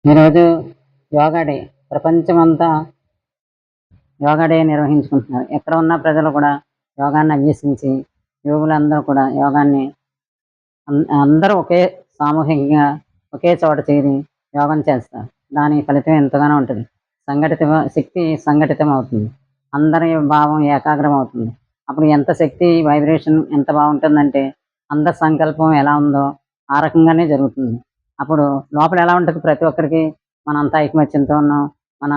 ఈరోజు యోగా డే. ప్రపంచమంతా యోగా డే నిర్వహించుకుంటున్నారు. ఎక్కడ ఉన్న ప్రజలు కూడా యోగాన్ని అభ్యసించి, యోగులందరూ కూడా యోగాన్ని అందరూ సామూహికంగా ఒకే చోట చేరి యోగం చేస్తారు. దాని ఫలితం ఎంతగానో ఉంటుంది. శక్తి సంఘటితమవుతుంది. అందరి భావం ఏకాగ్రమవుతుంది. అప్పుడు ఎంత శక్తి వైబ్రేషన్ ఎంత బావుంటుందంటే, అందరి సంకల్పం ఎలా ఉందో ఆ రకంగానే జరుగుతుంది. అప్పుడు లోపల ఎలా ఉంటుంది ప్రతి ఒక్కరికి మనంతా ఐకమత్యంతో ఉన్నాం. మన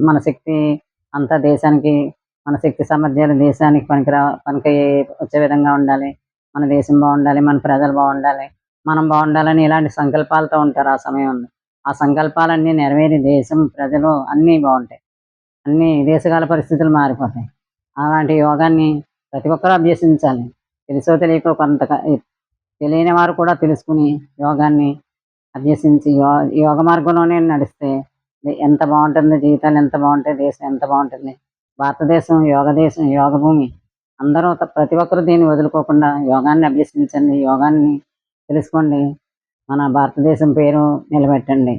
మన శక్తి అంతా దేశానికి, మన శక్తి సామర్థ్యాలు దేశానికి పనికి వచ్చే విధంగా ఉండాలి. మన దేశం బావుండాలి. మన ప్రజలు బావుండాలి. మనం బావుండాలని ఇలాంటి సంకల్పాలతో ఉంటారు ఆ సమయంలో. ఆ సంకల్పాలన్నీ నెరవేరి దేశం, ప్రజలు అన్నీ బావుంటాయి. అన్ని దేశకాల పరిస్థితులు మారిపోతాయి. అలాంటి యోగాన్ని ప్రతి ఒక్కరూ అభ్యసించాలి. తెలుసో తెలియకో తెలియని వారు కూడా తెలుసుకుని యోగాన్ని అభ్యసించి యోగ మార్గంలోనే నడిస్తే ఎంత బావుంటుందో, జీవితాలు ఎంత బావుంటాయి, దేశం ఎంత బావుంటుంది. భారతదేశం దేశం, యోగ భూమి. అందరూ ప్రతి ఒక్కరు దీన్ని వదులుకోకుండా యోగాన్ని అభ్యసించండి. యోగాన్ని తెలుసుకోండి. మన భారతదేశం పేరు నిలబెట్టండి.